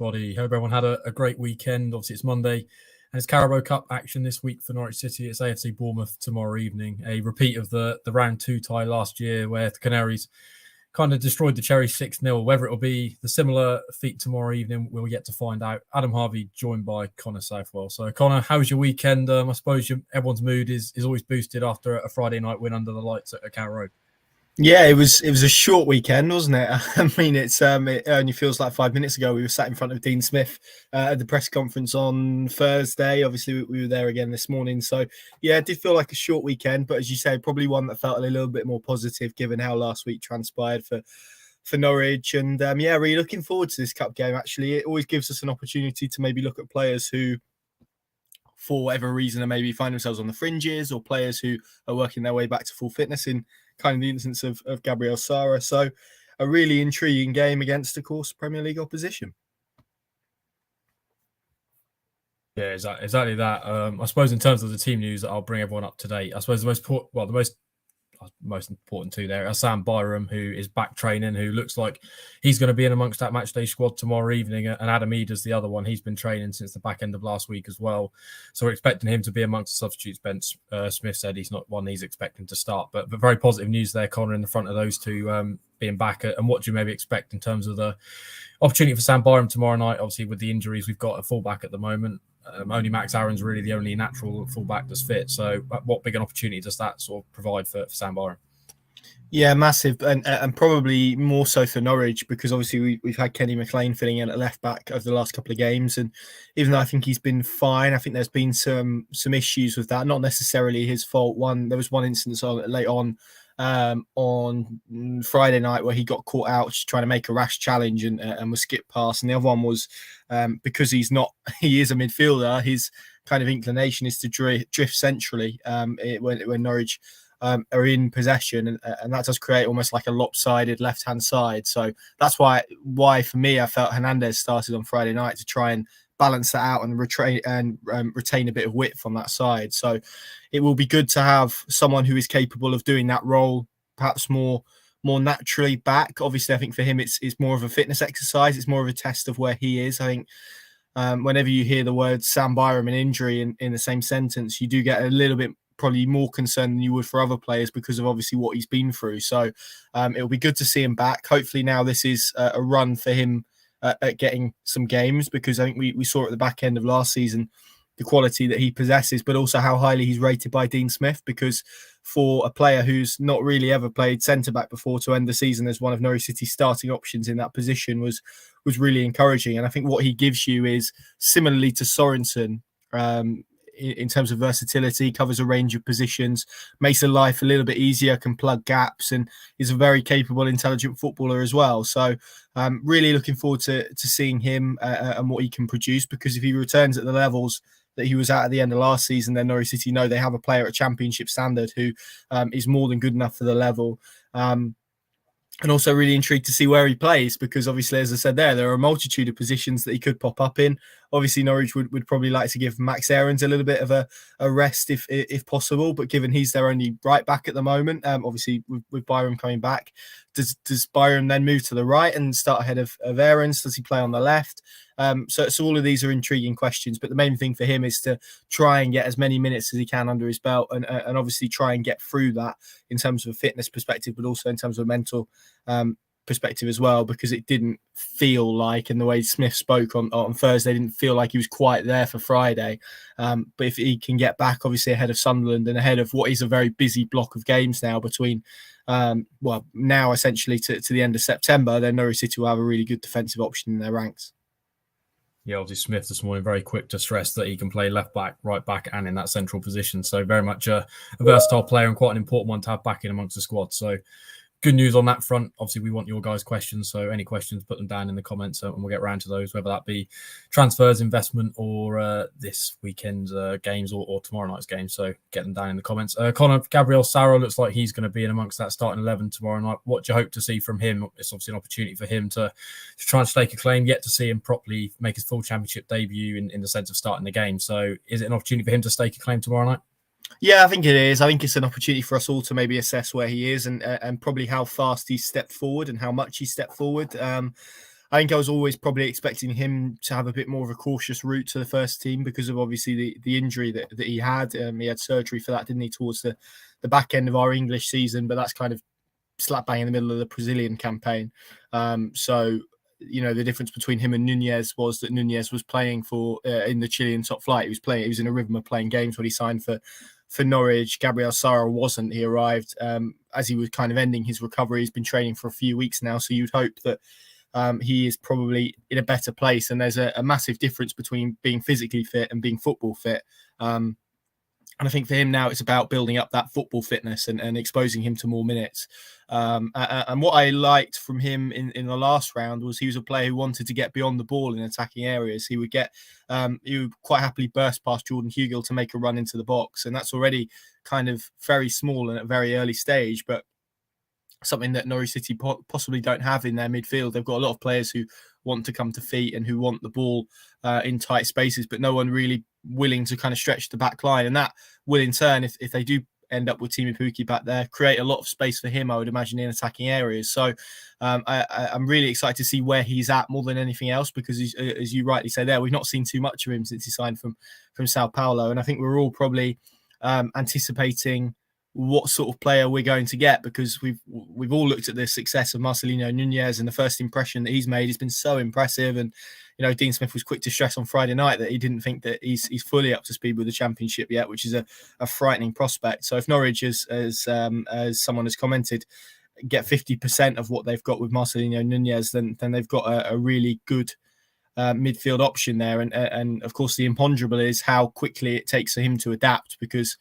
everybody. Hope everyone had a great weekend. Obviously, it's Monday, and it's Carabao Cup action this week for Norwich City. It's AFC Bournemouth tomorrow evening, a repeat of the round 2 tie last year where the Canaries kind of destroyed the Cherries 6-0. Whether it'll be the similar feat tomorrow evening, we'll get to find out. Adam Harvey joined by Connor Southwell. So, Connor, how was your weekend? I suppose everyone's mood is always boosted after a Friday night win under the lights at Carrow Road. Yeah, it was a short weekend, wasn't it? I mean, it only feels like 5 minutes ago we were sat in front of Dean Smith at the press conference on Thursday. Obviously, we were there again this morning. So, yeah, it did feel like a short weekend, but as you say, probably one that felt a little bit more positive given how last week transpired for Norwich. And, really looking forward to this cup game, actually. It always gives us an opportunity to maybe look at players who, for whatever reason, are maybe find themselves on the fringes, or players who are working their way back to full fitness in kind of the instance of Gabriel Sara. So a really intriguing game against, of course, Premier League opposition. Yeah, exactly that. I suppose in terms of the team news, I'll bring everyone up to date. I suppose the most important two there are Sam Byram, who is back training, who looks like he's going to be in amongst that matchday squad tomorrow evening, and Adam Eda's the other one. He's been training since the back end of last week as well, so we're expecting him to be amongst the substitutes bench. Smith said he's not one he's expecting to start, but very positive news there, Connor, in the front of those two being back. And what do you maybe expect in terms of the opportunity for Sam Byram tomorrow night? Obviously, with the injuries, we've got a fullback at the moment. Only Max Aaron's really the only natural fullback that's fit. So what big an opportunity does that sort of provide for Sam Byram? Yeah, massive, and probably more so for Norwich, because obviously we've had Kenny McLean filling in at left back over the last couple of games, and even though I think he's been fine, I think there's been some issues with that. Not necessarily his fault. There was one instance late on Friday night where he got caught out trying to make a rash challenge and was skipped past, and the other one was because he is a midfielder. His kind of inclination is to drift centrally when Norwich are in possession, and that does create almost like a lopsided left-hand side. So that's why for me, I felt Hernandez started on Friday night to try and balance that out and retain a bit of width on that side. So it will be good to have someone who is capable of doing that role, perhaps more naturally back. Obviously, I think for him it's more of a fitness exercise. It's more of a test of where he is. I think whenever you hear the words Sam Byram and injury in the same sentence, you do get a little bit probably more concerned than you would for other players because of obviously what he's been through. So it'll be good to see him back. Hopefully now this is a run for him at getting some games, because I think we saw at the back end of last season the quality that he possesses, but also how highly he's rated by Dean Smith, because for a player who's not really ever played centre-back before, to end the season as one of Norwich City's starting options in that position was really encouraging. And I think what he gives you is similarly to Sorensen, in terms of versatility, covers a range of positions, makes the life a little bit easier, can plug gaps, and is a very capable, intelligent footballer as well. So really looking forward to seeing him and what he can produce, because if he returns at the levels that he was at the end of last season, then Norwich City know they have a player at championship standard who is more than good enough for the level. And also really intrigued to see where he plays, because obviously, as I said there are a multitude of positions that he could pop up in. Obviously, Norwich would probably like to give Max Aarons a little bit of a rest if possible, but given he's their only right back at the moment, obviously with Byram coming back, does Byram then move to the right and start ahead of Aarons? Does he play on the left? So all of these are intriguing questions, but the main thing for him is to try and get as many minutes as he can under his belt, and obviously try and get through that in terms of a fitness perspective, but also in terms of a mental perspective as well, because it didn't feel like, in the way Smith spoke on Thursday, didn't feel like he was quite there for Friday. But if he can get back, obviously ahead of Sunderland and ahead of what is a very busy block of games now between, now essentially to the end of September, then Norwich City will have a really good defensive option in their ranks. Yeah, obviously Smith this morning very quick to stress that he can play left back, right back, and in that central position. So very much a versatile player, and quite an important one to have back in amongst the squad. So good news on that front. Obviously, we want your guys' questions. So any questions, put them down in the comments and we'll get around to those, whether that be transfers, investment, or this weekend's games or tomorrow night's games. So get them down in the comments. Connor, Gabriel Sara looks like he's going to be in amongst that starting 11 tomorrow night. What do you hope to see from him? It's obviously an opportunity for him to try and stake a claim, yet to see him properly make his full championship debut in the sense of starting the game. So is it an opportunity for him to stake a claim tomorrow night? Yeah, I think it is. I think it's an opportunity for us all to maybe assess where he is and probably how fast he's stepped forward and how much he stepped forward. I think I was always probably expecting him to have a bit more of a cautious route to the first team because of obviously the injury that he had. He had surgery for that, didn't he, towards the back end of our English season, but that's kind of slap bang in the middle of the Brazilian campaign. So, the difference between him and Nunez was that Nunez was playing for in the Chilean top flight. He was in a rhythm of playing games when he signed for Norwich. Gabriel Sara wasn't. He arrived as he was kind of ending his recovery. He's been training for a few weeks now, so you'd hope that he is probably in a better place. And there's a massive difference between being physically fit and being football fit. And I think for him now, it's about building up that football fitness and exposing him to more minutes. And what I liked from him in the last round was he was a player who wanted to get beyond the ball in attacking areas. He would quite happily burst past Jordan Hugill to make a run into the box. And that's already kind of very small and at a very early stage, but something that Norwich City possibly don't have in their midfield. They've got a lot of players who want to come to feet and who want the ball in tight spaces, but no one really willing to kind of stretch the back line. And that will in turn, if they do end up with Timu Puki back there, create a lot of space for him, I would imagine, in attacking areas. So I'm really excited to see where he's at more than anything else, because as you rightly say there, we've not seen too much of him since he signed from Sao Paulo. And I think we're all probably anticipating what sort of player we're going to get, because we've all looked at the success of Marcelino Nunez, and the first impression that he's made has been so impressive. And Dean Smith was quick to stress on Friday night that he didn't think that he's fully up to speed with the Championship yet, which is a frightening prospect. So if Norwich, as someone has commented, get 50% of what they've got with Marcelino Nunez, then they've got a really good midfield option there. And of course, the imponderable is how quickly it takes for him to adapt, because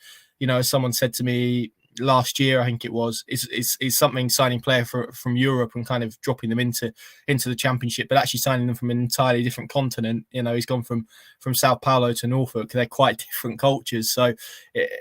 as someone said to me last year, I think it was, is something signing player from Europe and kind of dropping them into the Championship, but actually signing them from an entirely different continent. He's gone from Sao Paulo to Norfolk. They're quite different cultures. So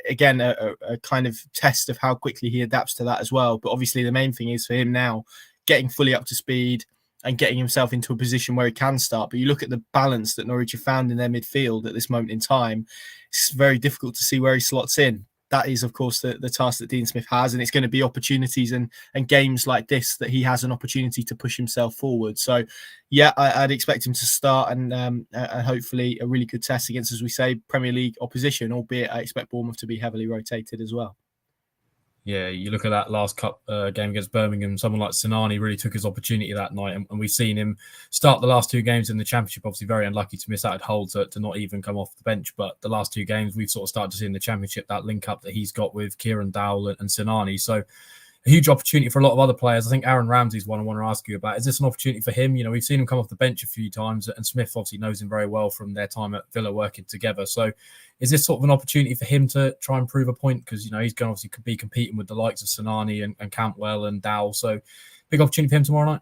again, a kind of test of how quickly he adapts to that as well. But obviously the main thing is for him now, getting fully up to speed and getting himself into a position where he can start. But you look at the balance that Norwich have found in their midfield at this moment in time, it's very difficult to see where he slots in. That is, of course, the task that Dean Smith has, and it's going to be opportunities and games like this that he has an opportunity to push himself forward. So, yeah, I'd expect him to start and hopefully a really good test against, as we say, Premier League opposition, albeit I expect Bournemouth to be heavily rotated as well. Yeah, you look at that last cup game against Birmingham, someone like Sinani really took his opportunity that night, and we've seen him start the last two games in the Championship. Obviously very unlucky to miss out at Hull to not even come off the bench, but the last two games we've sort of started to see in the Championship that link up that he's got with Kieran Dowell and Sinani. So a huge opportunity for a lot of other players. I think Aaron Ramsey's one I want to ask you about. Is this an opportunity for him? We've seen him come off the bench a few times, and Smith obviously knows him very well from their time at Villa working together. So is this sort of an opportunity for him to try and prove a point? Because, he's going to obviously be competing with the likes of Sinani and Cantwell and Dowell. So big opportunity for him tomorrow night.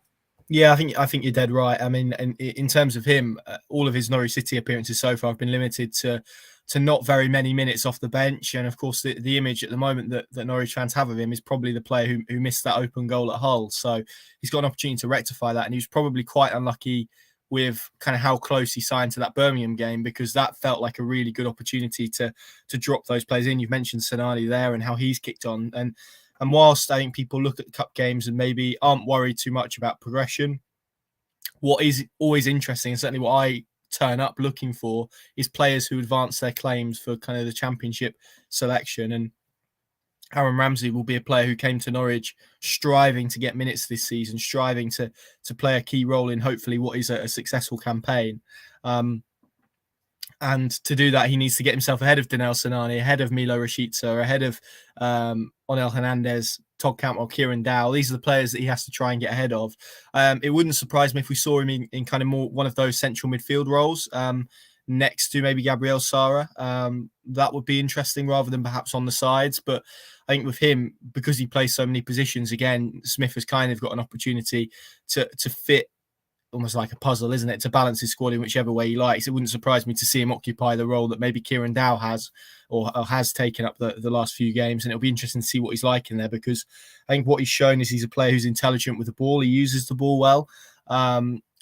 Yeah, I think you're dead right. I mean, in terms of him, all of his Norwich City appearances so far have been limited to not very many minutes off the bench. And of course, the image at the moment that Norwich fans have of him is probably the player who missed that open goal at Hull. So he's got an opportunity to rectify that. And he was probably quite unlucky with kind of how close he signed to that Birmingham game, because that felt like a really good opportunity to drop those players in. You've mentioned Sinani there and how he's kicked on. And whilst I think people look at the cup games and maybe aren't worried too much about progression, what is always interesting, and certainly what I turn up looking for, is players who advance their claims for kind of the Championship selection. And Aaron Ramsey will be a player who came to Norwich striving to get minutes this season, striving to play a key role in hopefully what is a successful campaign. And to do that, he needs to get himself ahead of Danel Sinani, ahead of Milo Rashica, ahead of Onel Hernandez, Todd Cantwell, Kieran Dowell. These are the players that he has to try and get ahead of. It wouldn't surprise me if we saw him in kind of more one of those central midfield roles next to maybe Gabriel Sara. That would be interesting rather than perhaps on the sides. But I think with him, because he plays so many positions, again, Smith has kind of got an opportunity to fit almost like a puzzle, isn't it, to balance his squad in whichever way he likes. It wouldn't surprise me to see him occupy the role that maybe Kieran Dowell has or has taken up the last few games. And it'll be interesting to see what he's like in there, because I think what he's shown is he's a player who's intelligent with the ball. He uses the ball well.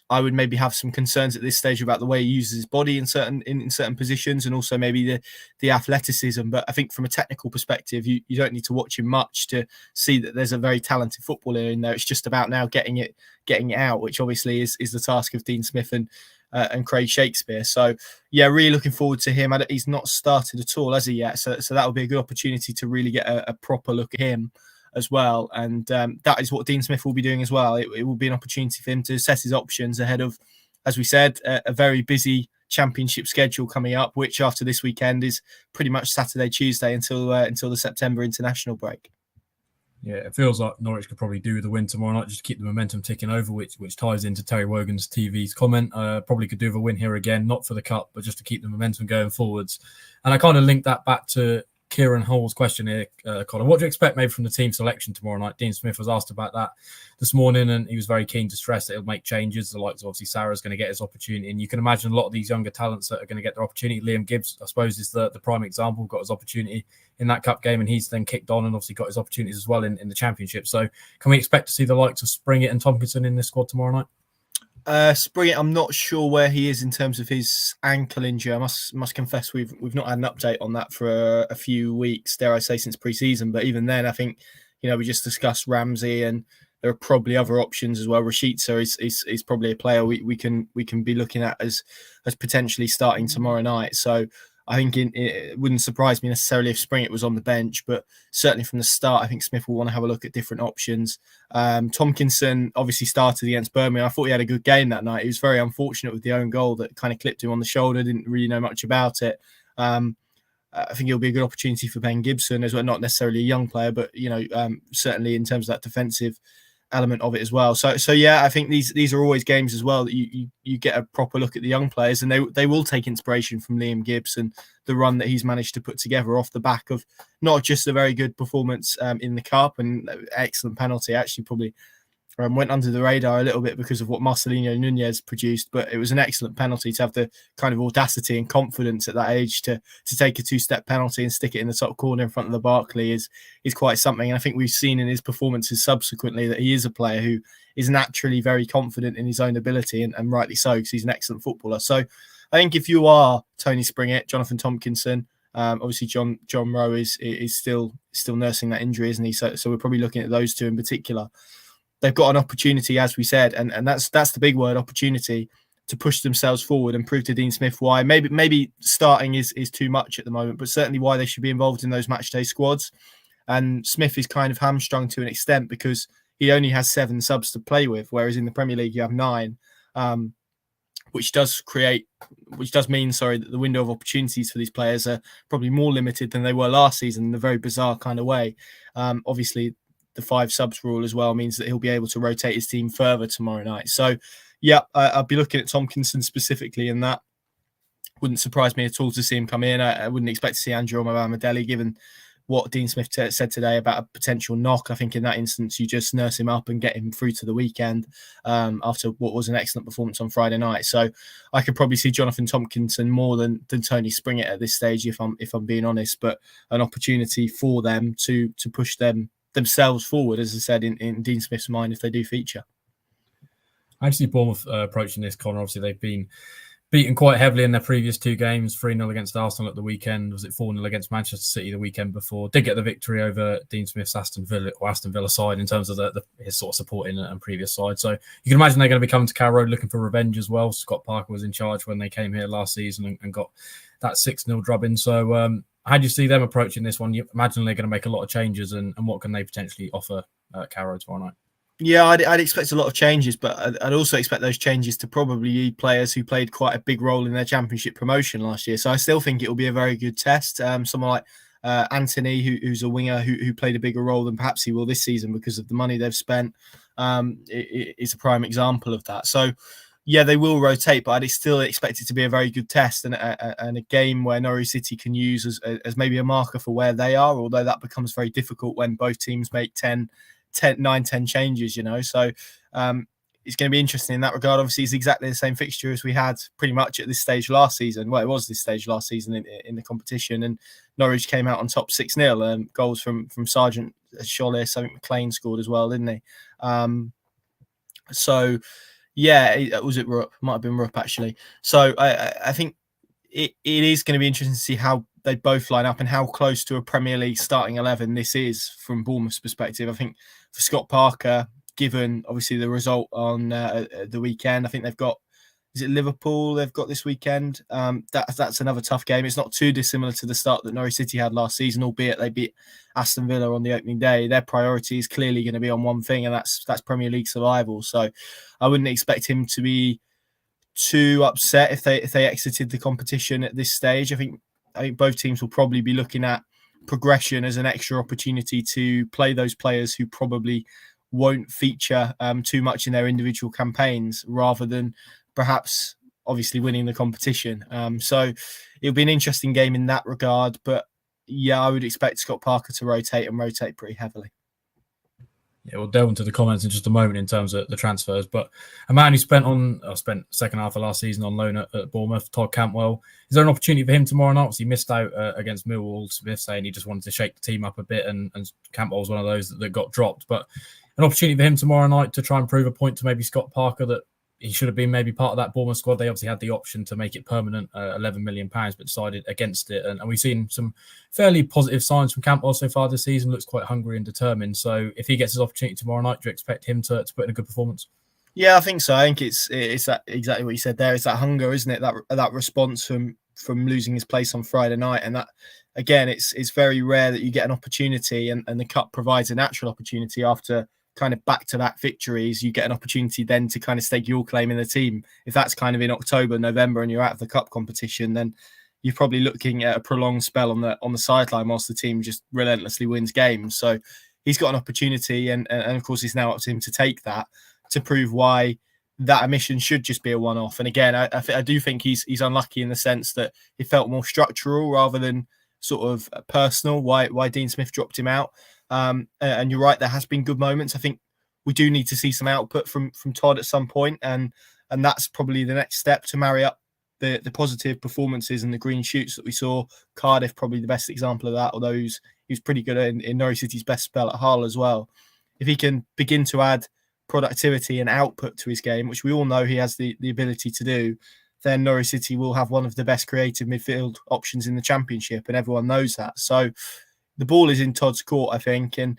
I would maybe have some concerns at this stage about the way he uses his body in certain positions, and also maybe the athleticism. But I think from a technical perspective, you don't need to watch him much to see that there's a very talented footballer in there. It's just about now getting it out, which obviously is the task of Dean Smith and Craig Shakespeare. So yeah, really looking forward to him. He's not started at all, has he yet? So that will be a good opportunity to really get a proper look at him as well. And that is what Dean Smith will be doing as well. It will be an opportunity for him to assess his options ahead of, as we said, a very busy championship schedule coming up, which after this weekend is pretty much Saturday, Tuesday until the September international break. Yeah, it feels like Norwich could probably do with a win tomorrow night just to keep the momentum ticking over, which ties into Terry Wogan's TV's comment. Probably could do with a win here again, not for the cup, but just to keep the momentum going forwards. And I kind of linked that back to Kieran Hall's question here, Colin. What do you expect maybe from the team selection tomorrow night? Dean Smith was asked about that this morning, and he was very keen to stress that he'll make changes. The likes of obviously Sarah's going to get his opportunity, and you can imagine a lot of these younger talents that are going to get their opportunity. Liam Gibbs, I suppose, is the prime example, got his opportunity in that cup game, and he's then kicked on and obviously got his opportunities as well in the championship. So can we expect to see the likes of Springett and Tompkinson in this squad tomorrow night? Springett, I'm not sure where he is in terms of his ankle injury. I must confess we've not had an update on that for a few weeks, dare I say, since pre-season. But even then, I think, we just discussed Ramsey, and there are probably other options as well. Rashica is probably a player we can be looking at as potentially starting tomorrow night. So I think it wouldn't surprise me necessarily if Springett was on the bench, but certainly from the start, I think Smith will want to have a look at different options. Tompkinson obviously started against Birmingham. I thought he had a good game that night. He was very unfortunate with the own goal that kind of clipped him on the shoulder. Didn't really know much about it. I think it'll be a good opportunity for Ben Gibson as well. Not necessarily a young player, but certainly in terms of that defensive element of it as well. So yeah, I think these are always games as well that you get a proper look at the young players, and they will take inspiration from Liam Gibbs and the run that he's managed to put together off the back of not just a very good performance in the cup and excellent penalty. Actually, probably went under the radar a little bit because of what Marcelino Nunez produced, but it was an excellent penalty. To have the kind of audacity and confidence at that age to take a two-step penalty and stick it in the top corner in front of the Barclay is quite something. And I think we've seen in his performances subsequently that he is a player who is naturally very confident in his own ability, and rightly so, because he's an excellent footballer. So I think if you are Tony Springett, Jonathan Tompkinson, obviously John Rowe is still nursing that injury, isn't he? So we're probably looking at those two in particular. They've got an opportunity, as we said, and that's the big word, opportunity, to push themselves forward and prove to Dean Smith why maybe starting is too much at the moment, but certainly why they should be involved in those match day squads. And Smith is kind of hamstrung to an extent because he only has 7 subs to play with, whereas in the Premier League you have 9, which does mean that the window of opportunities for these players are probably more limited than they were last season in a very bizarre kind of way. Obviously, the 5 subs rule as well means that he'll be able to rotate his team further tomorrow night. So, yeah, I'll be looking at Tompkinson specifically in that. Wouldn't surprise me at all to see him come in. I wouldn't expect to see Andrew Omobamidele, given what Dean Smith said today about a potential knock. I think in that instance, you just nurse him up and get him through to the weekend after what was an excellent performance on Friday night. So I could probably see Jonathan Tompkinson more than Tony Springett at this stage, if I'm being honest, but an opportunity for them to push themselves forward, as I said, in Dean Smith's mind, if they do feature. I see Bournemouth approaching this, Connor. Obviously, they've been beaten quite heavily in their previous 2 games, 3-0 against Arsenal at the weekend. Was it 4-0 against Manchester City the weekend before? Did get the victory over Dean Smith's Aston Villa side in terms of his sort of supporting and previous side. So you can imagine they're going to be coming to Carrow Road looking for revenge as well. Scott Parker was in charge when they came here last season and got that 6-0 drubbing. So how do you see them approaching this one? You imagine they're going to make a lot of changes, and what can they potentially offer Carrow tomorrow night? Yeah, I'd expect a lot of changes, but I'd also expect those changes to probably be players who played quite a big role in their championship promotion last year. So I still think it will be a very good test. Someone like Anthony, who's a winger who played a bigger role than perhaps he will this season because of the money they've spent, is a prime example of that. So yeah, they will rotate, but I'd still expect it to be a very good test and a game where Norwich City can use as maybe a marker for where they are, although that becomes very difficult when both teams make 10 changes, So it's going to be interesting in that regard. Obviously, it's exactly the same fixture as we had pretty much at this stage last season. Well, it was this stage last season in the competition, and Norwich came out on top 6-0. Goals from Sargent, Schollis, I think McLean scored as well, didn't he? So Yeah, was it Rupp? Might have been Rupp actually. So I think it is going to be interesting to see how they both line up and how close to a Premier League starting 11 this is from Bournemouth's perspective. I think for Scott Parker, given obviously the result on the weekend, I think they've got, is it Liverpool they've got this weekend? That's another tough game. It's not too dissimilar to the start that Norwich City had last season, albeit they beat Aston Villa on the opening day. Their priority is clearly going to be on one thing, and that's Premier League survival. So I wouldn't expect him to be too upset if they exited the competition at this stage. I think both teams will probably be looking at progression as an extra opportunity to play those players who probably won't feature too much in their individual campaigns, rather than perhaps obviously winning the competition. So it'll be an interesting game in that regard. But yeah, I would expect Scott Parker to rotate pretty heavily. Yeah, we'll delve into the comments in just a moment in terms of the transfers. But a man who spent second half of last season on loan at Bournemouth, Todd Cantwell. Is there an opportunity for him tomorrow night? He missed out against Millwall. Smith saying he just wanted to shake the team up a bit, and Cantwell was one of those that got dropped. But an opportunity for him tomorrow night to try and prove a point to maybe Scott Parker that he should have been maybe part of that Bournemouth squad. They obviously had the option to make it permanent, £11 million, but decided against it. And we've seen some fairly positive signs from Campbell so far this season. Looks quite hungry and determined. So if he gets his opportunity tomorrow night, do you expect him to put in a good performance? Yeah, I think so. I think it's that exactly what you said there. It's that hunger, isn't it? That response from losing his place on Friday night. And that, again, it's very rare that you get an opportunity, and the Cup provides a natural opportunity after kind of back-to-back victories. You get an opportunity then to kind of stake your claim in the team. If that's kind of in October, November, and you're out of the Cup competition, then you're probably looking at a prolonged spell on the sideline whilst the team just relentlessly wins games. So he's got an opportunity, and of course it's now up to him to take that, to prove why that omission should just be a one-off. And again, I do think he's unlucky in the sense that it felt more structural rather than sort of personal, why Dean Smith dropped him out. And you're right, there has been good moments. I think we do need to see some output from Todd at some point, and that's probably the next step to marry up the positive performances and the green shoots that we saw. Cardiff probably the best example of that, although he was pretty good in Norwich City's best spell at Hull as well. If he can begin to add productivity and output to his game, which we all know he has the ability to do, then Norwich City will have one of the best creative midfield options in the Championship, and everyone knows that. So the ball is in Todd's court, I think, and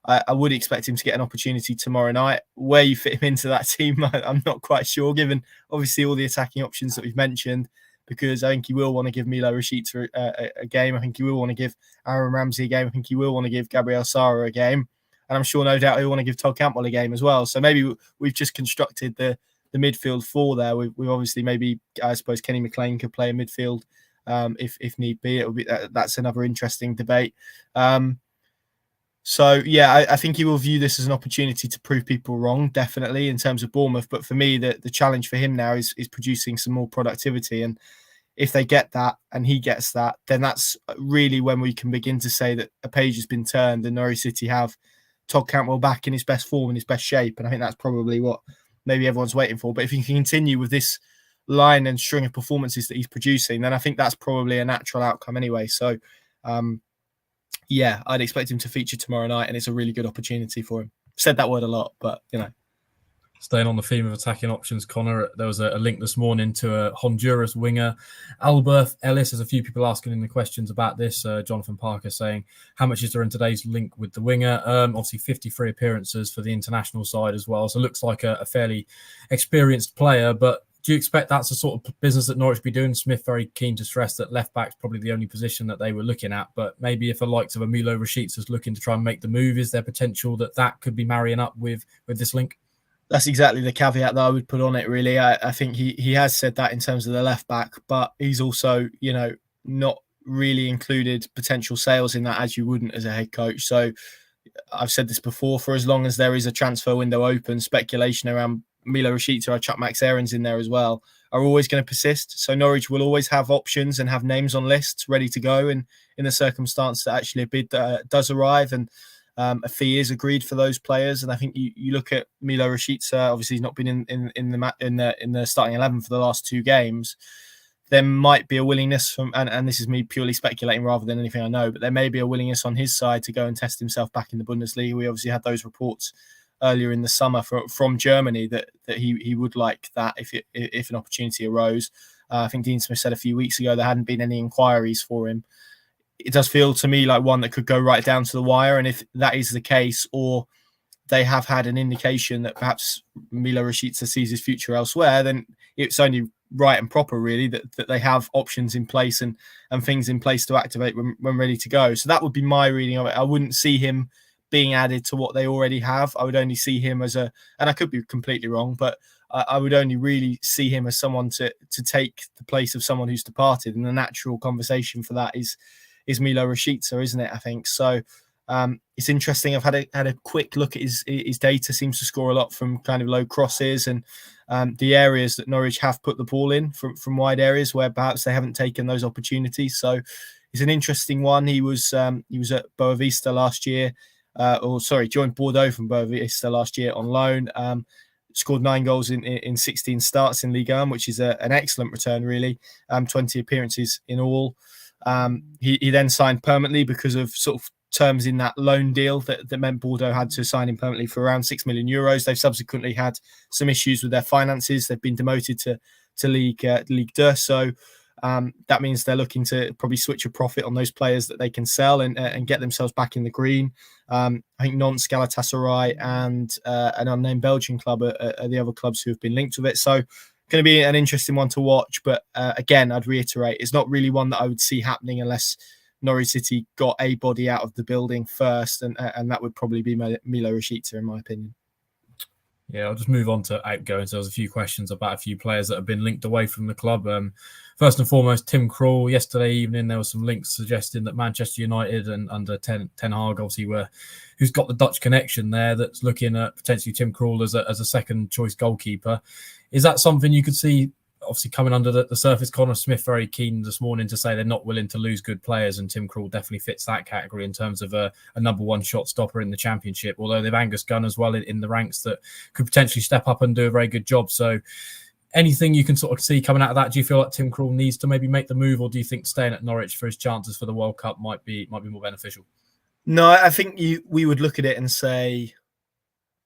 I would expect him to get an opportunity tomorrow night. Where you fit him into that team, I'm not quite sure, given obviously all the attacking options that we've mentioned, because I think he will want to give Milo Rashica a game. I think he will want to give Aaron Ramsey a game. I think he will want to give Gabriel Sara a game. And I'm sure no doubt he'll want to give Todd Cantwell a game as well. So maybe we've just constructed the midfield four there. We've obviously maybe, I suppose, Kenny McLean could play in midfield if need be. That's another interesting debate. So yeah, I think he will view this as an opportunity to prove people wrong, definitely, in terms of Bournemouth. But for me, the challenge for him now is producing some more productivity. And if they get that and he gets that, then that's really when we can begin to say that a page has been turned and Norwich City have Todd Cantwell back in his best form, in his best shape. And I think that's probably what maybe everyone's waiting for. But if he can continue with this line and string of performances that he's producing, then I think that's probably a natural outcome anyway. So, yeah, I'd expect him to feature tomorrow night, and it's a really good opportunity for him. Said that word a lot, but, you know. Staying on the theme of attacking options, Connor, there was a link this morning to a Honduras winger, Ellis. There's a few people asking in the questions about this. Jonathan Parker saying, how much is there in today's link with the winger? Obviously, 53 appearances for the international side as well. So it looks like a fairly experienced player. But do you expect that's the sort of business that Norwich be doing? Smith very keen to stress that left back's probably the only position that they were looking at. But maybe if the likes of Milo Rashica is looking to try and make the move, is there potential that could be marrying up with this link? That's exactly the caveat that I would put on it, really. I think he has said that in terms of the left back, but he's also, not really included potential sales in that, as you wouldn't as a head coach. So I've said this before, for as long as there is a transfer window open, speculation around Milo Rashica, I chuck Max Aarons in there as well, are always going to persist. So Norwich will always have options and have names on lists ready to go in the circumstance that actually a bid does arrive and a fee is agreed for those players. And I think you look at Milo Rashica, obviously he's not been in the starting 11 for the last two games. There might be a willingness from, and this is me purely speculating rather than anything I know, but there may be a willingness on his side to go and test himself back in the Bundesliga. We obviously had those reports earlier in the summer from Germany that he would like that if an opportunity arose. I think Dean Smith said a few weeks ago there hadn't been any inquiries for him. It does feel to me like one that could go right down to the wire, and if that is the case, or they have had an indication that perhaps Milo Rashica sees his future elsewhere, then it's only right and proper, really, that they have options in place and things in place to activate when ready to go. So that would be my reading of it. I wouldn't see him being added to what they already have. I would only see him as and I could be completely wrong, but I would only really see him as someone to take the place of someone who's departed. And the natural conversation for that is Milo Rashica, isn't it? I think so. It's interesting. I've had a quick look at his data. Seems to score a lot from kind of low crosses and the areas that Norwich have put the ball in from wide areas where perhaps they haven't taken those opportunities. So it's an interesting one. He was at Boavista last year, joined Bordeaux from Boavista last year on loan. Scored 9 goals in 16 starts in Ligue 1, which is an excellent return, really. 20 appearances in all. He then signed permanently because of sort of terms in that loan deal that meant Bordeaux had to sign him permanently for around €6 million. They've subsequently had some issues with their finances. They've been demoted to Ligue 2. So that means they're looking to probably switch a profit on those players that they can sell and get themselves back in the green. I think Nantes, Galatasaray and an unnamed Belgian club are the other clubs who have been linked with it. So going to be an interesting one to watch. But again, I'd reiterate, it's not really one that I would see happening unless Norwich City got a body out of the building first, and that would probably be Milo Rashica, in my opinion. Yeah, I'll just move on to outgoing. So there's a few questions about a few players that have been linked away from the club. First and foremost, Tim Krul. Yesterday evening, there were some links suggesting that Manchester United and under Ten Hag, obviously, who's got the Dutch connection there, that's looking at potentially Tim Krul as a second choice goalkeeper. Is that something you could see? Obviously, coming under the surface, Connor Smith very keen this morning to say they're not willing to lose good players, and Tim Krul definitely fits that category in terms of a number one shot stopper in the Championship, although they've Angus Gunn as well in the ranks that could potentially step up and do a very good job. So anything you can sort of see coming out of that? Do you feel like Tim Krul needs to maybe make the move, or do you think staying at Norwich for his chances for the World Cup might be more beneficial? No, I think we would look at it and say,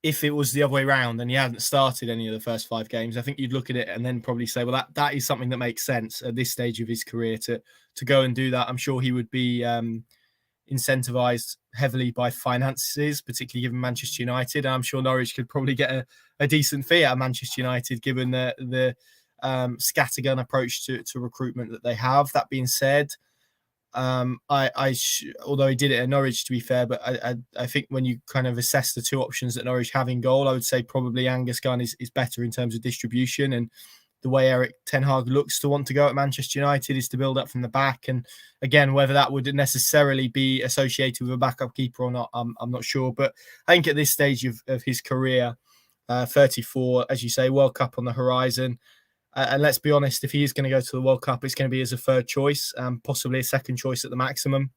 if it was the other way around and he hadn't started any of the first 5 games, I think you'd look at it and then probably say, well, that is something that makes sense at this stage of his career to go and do that. I'm sure he would be incentivized heavily by finances, particularly given Manchester United. I'm sure Norwich could probably get a decent fee out of Manchester United, given the scattergun approach to recruitment that they have. That being said, although he did it at Norwich, to be fair, but I think when you kind of assess the two options that Norwich have in goal, I would say probably Angus Gunn is better in terms of distribution, and the way Erik Ten Hag looks to want to go at Manchester United is to build up from the back. And again, whether that would necessarily be associated with a backup keeper or not, I'm not sure. But I think at this stage of his career, 34, as you say, World Cup on the horizon. And let's be honest, if he is going to go to the World Cup, it's going to be as a third choice, possibly a second choice at the maximum.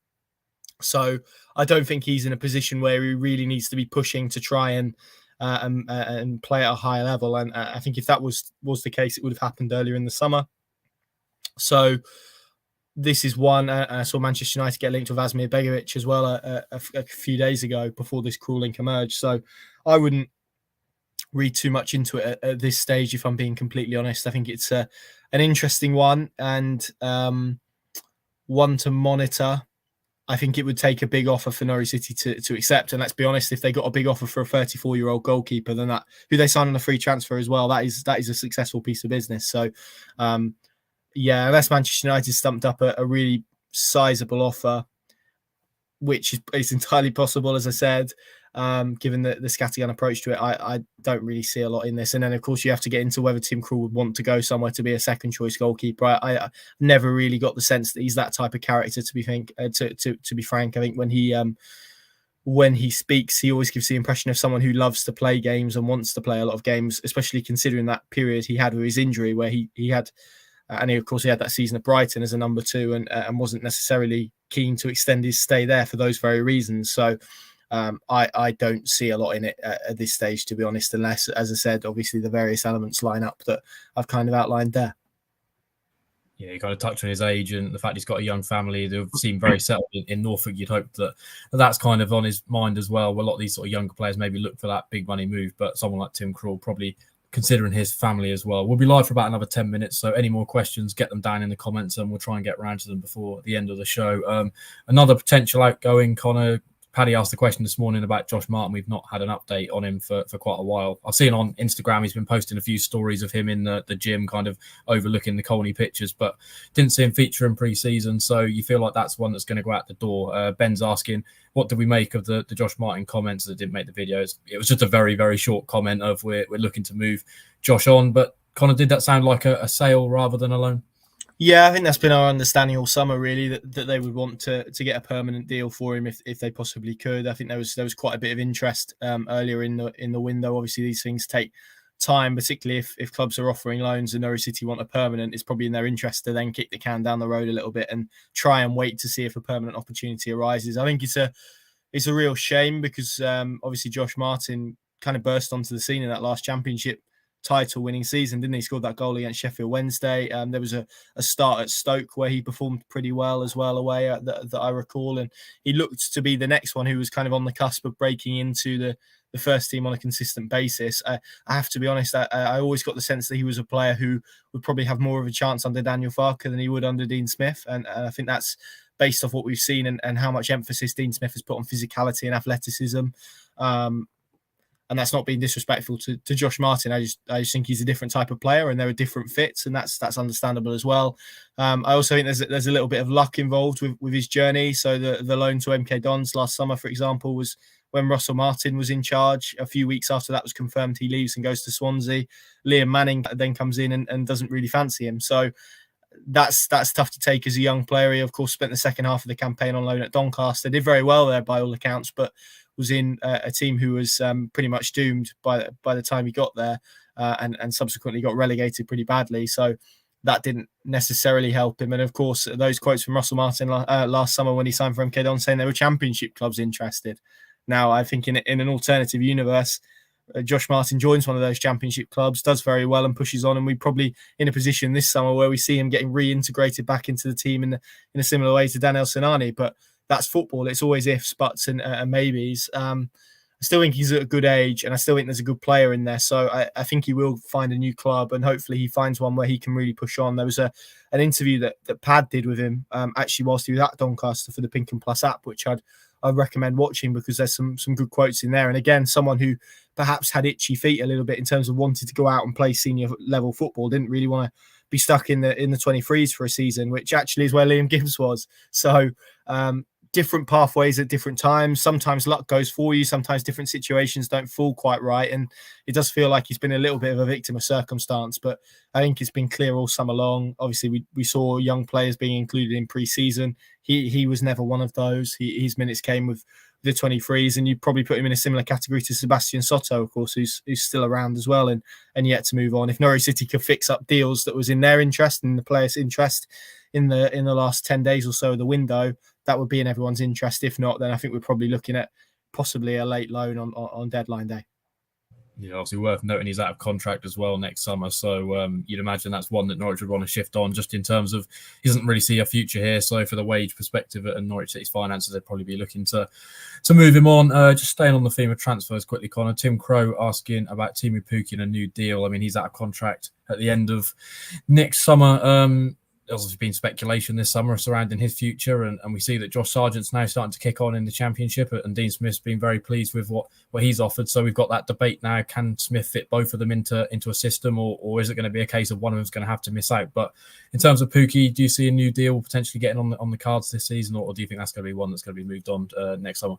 So I don't think he's in a position where he really needs to be pushing to try and play at a higher level. And I think if that was the case, it would have happened earlier in the summer. So this is one. I saw Manchester United get linked with Asmir Begovic as well a few days ago before this Krul link emerged. So I wouldn't read too much into it at this stage, if I'm being completely honest. I think it's an interesting one and one to monitor. I think it would take a big offer for Norwich City to accept. And let's be honest, if they got a big offer for a 34-year-old goalkeeper, then that, who they signed on a free transfer as well, that is a successful piece of business. So unless Manchester United stumped up a really sizable offer, which is entirely possible, as I said, given the scattergun approach to it, I don't really see a lot in this. And then, of course, you have to get into whether Tim Krul would want to go somewhere to be a second choice goalkeeper. I never really got the sense that he's that type of character. To be frank, I think when he speaks, he always gives the impression of someone who loves to play games and wants to play a lot of games, especially considering that period he had with his injury, where he had. And of course, he had that season at Brighton as a number 2 and wasn't necessarily keen to extend his stay there for those very reasons. So I don't see a lot in it at this stage, to be honest, unless, as I said, obviously the various elements line up that I've kind of outlined there. Yeah, you kind of touch on his age and the fact he's got a young family. They've seemed very settled in Norfolk. You'd hope that that's kind of on his mind as well. A lot of these sort of younger players maybe look for that big money move, but someone like Tim Krul probably considering his family as well. We'll be live for about another 10 minutes, so any more questions, get them down in the comments and we'll try and get around to them before the end of the show. Another potential outgoing, Connor, Paddy asked the question this morning about Josh Martin. We've not had an update on him for quite a while. I've seen on Instagram he's been posting a few stories of him in the gym, kind of overlooking the Colney pitches, but didn't see him feature in pre-season. So you feel like that's one that's going to go out the door. Ben's asking, what did we make of the Josh Martin comments that didn't make the videos? It was just a very, very short comment of we're looking to move Josh on. But Connor, did that sound like a sale rather than a loan? Yeah, I think that's been our understanding all summer, really, that they would want to get a permanent deal for him if they possibly could. I think there was quite a bit of interest earlier in the window. Obviously, these things take time, particularly if clubs are offering loans and Norwich City want a permanent. It's probably in their interest to then kick the can down the road a little bit and try and wait to see if a permanent opportunity arises. I think it's a real shame because obviously Josh Martin kind of burst onto the scene in that last championship title winning season, didn't he? Scored that goal against Sheffield Wednesday. There was a start at Stoke where he performed pretty well as well away that I recall, and he looked to be the next one who was kind of on the cusp of breaking into the first team on a consistent basis. I have to be honest, I always got the sense that he was a player who would probably have more of a chance under Daniel Farke than he would under Dean Smith, and I think that's based off what we've seen and how much emphasis Dean Smith has put on physicality and athleticism. And that's not being disrespectful to Josh Martin. I just think he's a different type of player, and there are different fits, and that's understandable as well. I also think there's a little bit of luck involved with his journey. So the loan to MK Dons last summer, for example, was when Russell Martin was in charge. A few weeks after that was confirmed, he leaves and goes to Swansea. Liam Manning then comes in and doesn't really fancy him. So that's tough to take as a young player. He, of course, spent the second half of the campaign on loan at Doncaster. Did very well there by all accounts, but was in a team who was pretty much doomed by the time he got there, and subsequently got relegated pretty badly. So that didn't necessarily help him. And of course, those quotes from Russell Martin last summer when he signed for MK Dons saying there were championship clubs interested. Now, I think in an alternative universe, Josh Martin joins one of those championship clubs, does very well and pushes on, and we're probably in a position this summer where we see him getting reintegrated back into the team in a similar way to Daniel Sinani. But that's football. It's always ifs, buts, and maybes. I still think he's at a good age, and I still think there's a good player in there. So I think he will find a new club, and hopefully he finds one where he can really push on. There was an interview that Pad did with him actually whilst he was at Doncaster for the Pink and Plus app, which I'd recommend watching because there's some good quotes in there. And again, someone who perhaps had itchy feet a little bit in terms of wanting to go out and play senior level football, didn't really want to be stuck in the 23s for a season, which actually is where Liam Gibbs was. So different pathways at different times. Sometimes luck goes for you. Sometimes different situations don't fall quite right. And it does feel like he's been a little bit of a victim of circumstance, but I think it's been clear all summer long. Obviously, we saw young players being included in pre-season. He was never one of those. His minutes came with the 23s, and you probably put him in a similar category to Sebastian Soto, of course, who's still around as well and yet to move on. If Norwich City could fix up deals that was in their interest and the players' interest in the last 10 days or so of the window, that would be in everyone's interest. If not, then I think we're probably looking at possibly a late loan on deadline day. Yeah, obviously worth noting he's out of contract as well next summer. So you'd imagine that's one that Norwich would want to shift on just in terms of he doesn't really see a future here. So for the wage perspective and Norwich City's finances, they'd probably be looking to move him on. Just staying on the theme of transfers quickly, Connor. Tim Crow asking about Timu Pukki and a new deal. I mean, he's out of contract at the end of next summer. There's obviously been speculation this summer surrounding his future, and we see that Josh Sargent's now starting to kick on in the Championship, and Dean Smith's been very pleased with what he's offered. So we've got that debate now. Can Smith fit both of them into a system, or is it going to be a case of one of them's going to have to miss out? But in terms of Pukki, do you see a new deal potentially getting on the cards this season, or do you think that's going to be one that's going to be moved on next summer?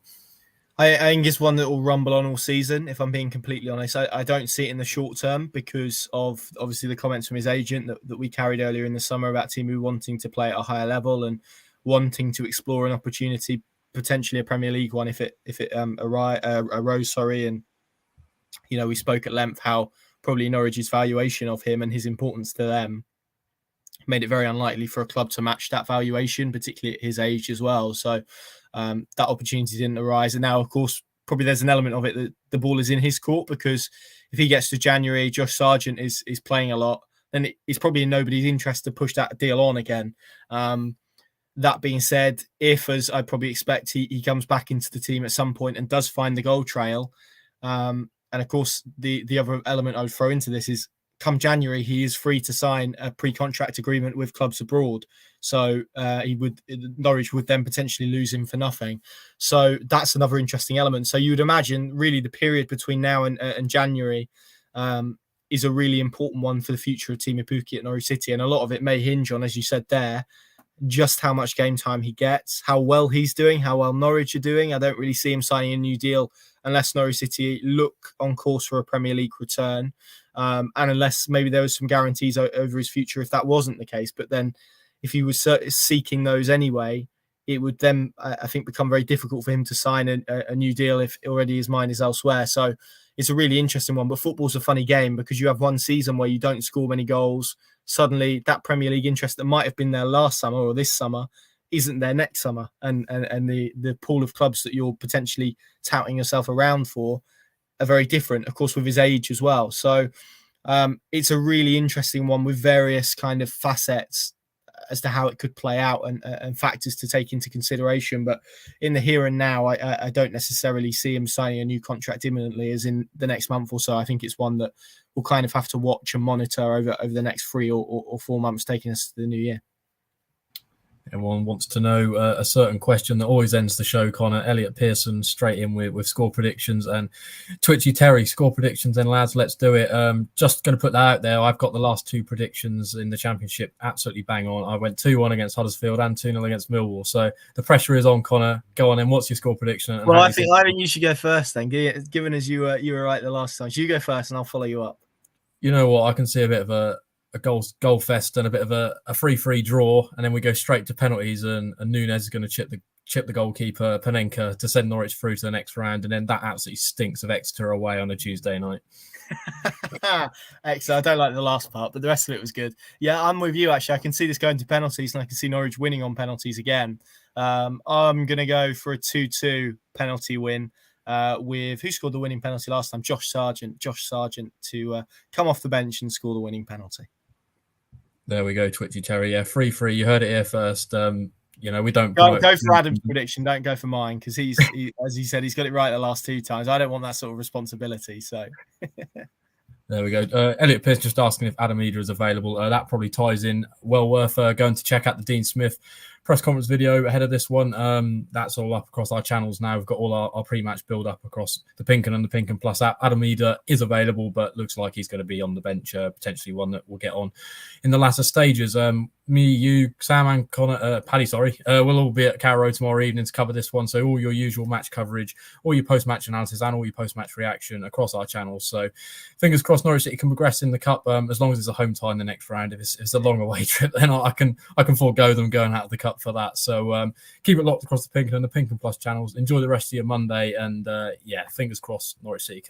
I think it's one that will rumble on all season, if I'm being completely honest. I don't see it in the short term because of obviously the comments from his agent that we carried earlier in the summer about Timu wanting to play at a higher level and wanting to explore an opportunity, potentially a Premier League one if it arose. And we spoke at length how probably Norwich's valuation of him and his importance to them made it very unlikely for a club to match that valuation, particularly at his age as well. So that opportunity didn't arise. And now, of course, probably there's an element of it that the ball is in his court, because if he gets to January, Josh Sargent is playing a lot. then it's probably in nobody's interest to push that deal on again. That being said, if, as I probably expect, he comes back into the team at some point and does find the goal trail, and of course the other element I would throw into this is, come January, he is free to sign a pre-contract agreement with clubs abroad. So Norwich would then potentially lose him for nothing. So that's another interesting element. So you would imagine really the period between now and January is a really important one for the future of Teemu Pukki at Norwich City. And a lot of it may hinge on, as you said there, just how much game time he gets, how well he's doing, how well Norwich are doing. I don't really see him signing a new deal unless Norwich City look on course for a Premier League return. And unless maybe there was some guarantees over his future if that wasn't the case. But then if he was seeking those anyway, it would then, I think, become very difficult for him to sign a new deal if already his mind is elsewhere. So it's a really interesting one. But football's a funny game because you have one season where you don't score many goals. Suddenly that Premier League interest that might have been there last summer or this summer isn't there next summer. And the pool of clubs that you're potentially touting yourself around for are very different, of course, with his age as well. So it's a really interesting one with various kind of facets as to how it could play out and factors to take into consideration. But in the here and now, I don't necessarily see him signing a new contract imminently as in the next month or so. I think it's one that we'll kind of have to watch and monitor over the next 3 or 4 months, taking us to the new year. Everyone wants to know a certain question that always ends the show, Connor. Elliot Pearson straight in with score predictions, and Twitchy Terry, score predictions. Then lads, let's do it. Just going to put that out there. I've got the last 2 predictions in the Championship absolutely bang on. I went 2-1 against Huddersfield and 2-0 against Millwall. So the pressure is on, Connor. Go on then. What's your score prediction? Well, I think you should go first then, given as you were right the last time. So you go first and I'll follow you up. You know what? I can see a bit of a goal fest and a bit of a 3-3 draw, and then we go straight to penalties, and Nunes is going to chip the goalkeeper Panenka to send Norwich through to the next round, and then that absolutely stinks of Exeter away on a Tuesday night. Excellent. I don't like the last part, but the rest of it was good. Yeah, I'm with you actually. I can see this going to penalties, and I can see Norwich winning on penalties again. I'm going to go for a 2-2 penalty win. With who scored the winning penalty last time? Josh Sargent to come off the bench and score the winning penalty. There we go, Twitchy Terry. Yeah, 3-3. You heard it here first. We don't go for Adam's prediction. Don't go for mine because he, as he said, he's got it right the last 2 times. I don't want that sort of responsibility. So there we go. Elliot Pierce just asking if Adam Eder is available. That probably ties in. Well worth going to check out the Dean Smith press conference video ahead of this one. That's all up across our channels now. We've got all our pre-match build up across the Pinken and the Pinken Plus app. Adam Eder is available, but looks like he's going to be on the bench, potentially one that we'll get on in the latter stages. Me, you, Sam and Connor, Paddy, we'll all be at Carrow tomorrow evening to cover this one. So all your usual match coverage, all your post-match analysis and all your post-match reaction across our channels. So fingers crossed Norwich City can progress in the Cup as long as it's a home tie in the next round. If it's a long away trip, then I can forego them going out of the Cup for that. So keep it locked across the Pinken and the Pinken Plus channels. Enjoy the rest of your Monday, and fingers crossed Norwich City